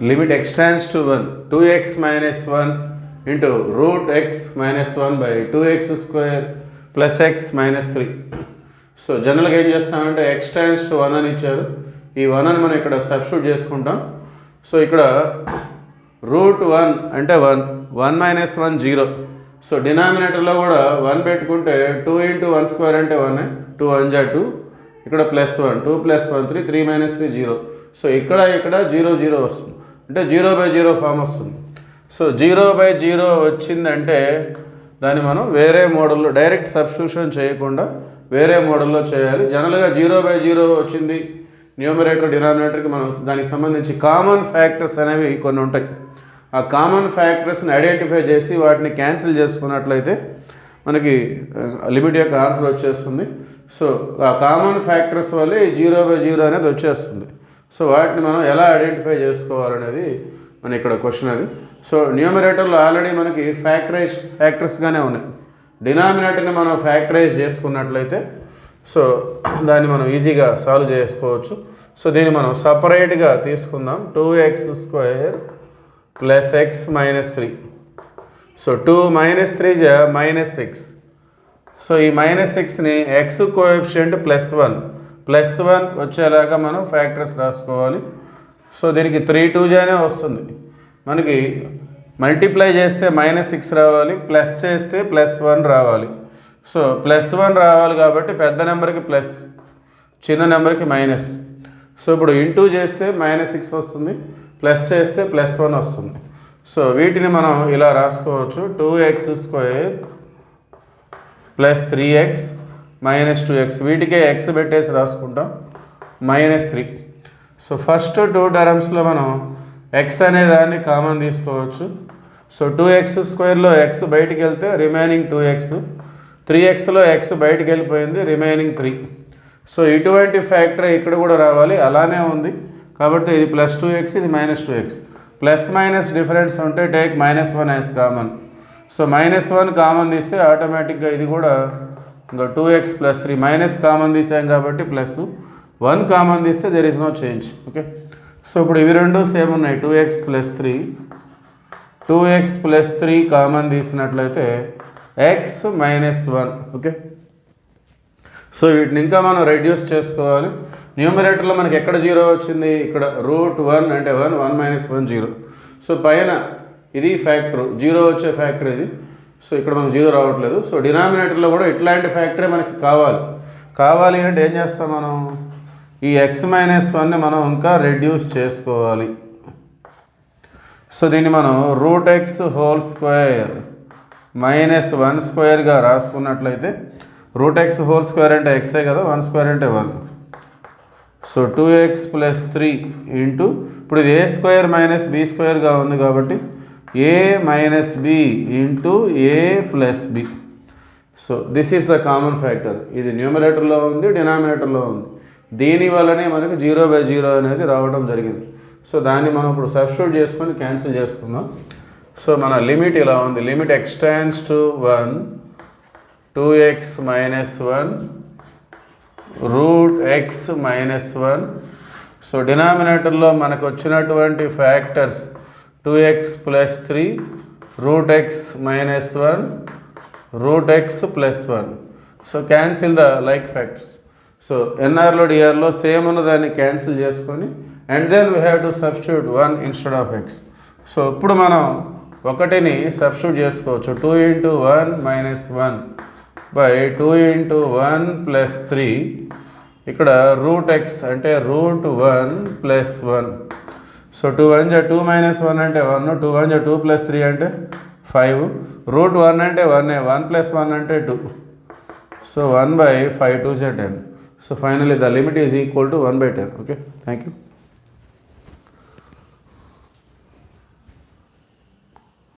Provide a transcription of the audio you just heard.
Limit x tends to 1 2x minus 1 into root x minus 1 by 2x square plus x minus 3. So జనరల్గా ఏం చేస్తామంటే x tends to 1 అని ఇచ్చారు. ఈ 1 అని మనం ఇక్కడ సబ్స్టిట్యూట్ చేసుకుంటాం. సో ఇక్కడ రూట్ 1 అంటే 1 మైనస్ 1 0. సో డినామినేటర్లో కూడా 1 పెట్టుకుంటే 2 ఇంటూ 1 స్క్వేర్ అంటే 1 2 1 జా 2 ఇక్కడ ప్లస్ 1 2 ప్లస్ 1 3 3 మైనస్ 3 0. సో ఇక్కడ 0 0 వస్తుంది అంటే 0/0 ఫామ్ వస్తుంది. సో 0/0 వచ్చిందంటే దాన్ని మనం వేరే మోడల్లో డైరెక్ట్ సబ్స్టిట్యూషన్ చేయకుండా వేరే మోడల్లో చేయాలి. జనరల్గా 0/0 వచ్చింది న్యూమరేటర్ డినామినేటర్కి మనం దానికి సంబంధించి కామన్ ఫ్యాక్టర్స్ అనేవి కొన్ని ఉంటాయి. ఆ కామన్ ఫ్యాక్టర్స్ని ఐడెంటిఫై చేసి వాటిని క్యాన్సిల్ చేసుకున్నట్లయితే మనకి లిమిట్ యొక్క ఆన్సర్ వచ్చేస్తుంది. సో ఆ కామన్ ఫ్యాక్టర్స్ వల్లే 0/0 అనేది వచ్చేస్తుంది. సో వాటిని మనం ఎలా ఐడెంటిఫై చేసుకోవాలనేది మన ఇక్కడ క్వశ్చన్ అది. సో న్యూమరేటర్లో ఆల్రెడీ మనకి ఫ్యాక్టర్స్గానే ఉన్నాయి. డినామినేటర్ని మనం ఫ్యాక్టరైజ్ చేసుకున్నట్లయితే సో దాన్ని మనం ఈజీగా సాల్వ్ చేసుకోవచ్చు. సో దీన్ని మనం సపరేట్గా తీసుకుందాం. 2x square plus X minus 3. So 2 minus 3 minus 6. So ఈ మైనస్ 6ని ఎక్స్ కోఎఫిషియంట్ +1 వచ్చేలాగా మనం ఫ్యాక్టర్స్ రాసుకోవాలి. సో దీనికి 3 2 వస్తుంది. మనకి మల్టిప్లై చేస్తే -6 రావాలి, ప్లస్ చేస్తే +1 రావాలి. సో +1 రావాలి కాబట్టి పెద్ద నెంబర్కి ప్లస్, చిన్న నెంబర్కి మైనస్. సో ఇప్పుడు ఇంటూ చేస్తే -6 వస్తుంది, ప్లస్ చేస్తే +1 వస్తుంది. సో వీటిని మనం ఇలా రాసుకోవచ్చు. 2x square plus 3x minus 2x, వీటికే x పెట్టేసి రాసుకుంటాం -3. సో ఫస్ట్ 2 టర్మ్స్లో మనం x అనే దాన్ని కామన్ తీసుకోవచ్చు. సో 2x స్క్వేర్లో x బయటికి వెళ్తే రిమైనింగ్ 2x, 3xలో x బయటికి వెళ్ళిపోయింది, రిమైనింగ్ 3. సో ఇటువంటి ఫ్యాక్టర్ ఇక్కడ కూడా రావాలి, అలానే ఉంది కాబట్టి ఇది +2x ఇది -2x. ప్లస్ మైనస్ డిఫరెన్స్ ఉంటే take -1 as common. So -1 common తీస్తే ఆటోమేటిక్గా ఇది కూడా ఇంకా 2x + 3 మైనస్ కామన్ తీసాం కాబట్టి +1 కామన్ తీస్తే there is no change. Okay, so ఇప్పుడు ఇవి రెండు సేమ్ ఉన్నాయి. 2x + 3 కామన్ తీసినట్లయితే x -1. ఓకే, సో వీటిని ఇంకా మనం రెడ్యూస్ చేసుకోవాలి. న్యూమరేటర్లో మనకి ఎక్కడ 0 వచ్చింది, ఇక్కడ √1 అంటే 1 మైనస్ 1 0. సో పైన ఇది ఫ్యాక్టర్ 0 వచ్చే ఫ్యాక్టర్ ఇది. సో ఇక్కడ మనకు 0 రావట్లేదు. సో డినామినేటర్లో కూడా ఇట్లాంటి ఫ్యాక్టరే మనకి కావాలి అంటే ఏం చేస్తాం మనం, ఈ x-1ని మనం ఇంకా రెడ్యూస్ చేసుకోవాలి. సో దీన్ని మనం √x whole square -1 స్క్వేర్గా రాసుకున్నట్లయితే √x whole square అంటే xే కదా, 1 స్క్వేర్ అంటే 1. సో 2x + 3 ఇంటూ, ఇప్పుడు ఇది a స్క్వేర్ మైనస్ b స్క్వేర్గా ఉంది కాబట్టి a minus b into a plus b. So this is the common factor. ఇది న్యూమరేటర్లో ఉంది, డినామినేటర్లో ఉంది. దీనివల్లనే మనకు 0/0 అనేది రావడం జరిగింది. సో దాన్ని మనం ఇప్పుడు సబ్స్టిట్యూట్ చేసుకొని క్యాన్సిల్ చేసుకుందాం. సో మన లిమిట్ ఇలా ఉంది. Limit x tends to 1 2x minus 1 √x minus 1. So డినామినేటర్లో మనకు వచ్చినటువంటి factors 2x + 3 √x minus 1 √x + 1. So cancel the like factors. So ఎన్ఆర్లో డిఆర్లో సేమ్ ఉన్న దాన్ని క్యాన్సిల్ చేసుకొని and then we have to substitute 1 instead of x. So ఇప్పుడు మనం ఒకటిని సబ్స్టిట్యూట్ చేసుకోవచ్చు. 2 × 1 - 1 by 2 × 1 + 3. ఇక్కడ √x అంటే √1 + 1. సో 2 1 2 - 1 అంటే 1, 2 1 2 + 3 అంటే 5. √1 అంటే 1, 1 + 1 అంటే 2. So 1/5 2 10. So finally the limit is equal to 1/10. Okay, thank you.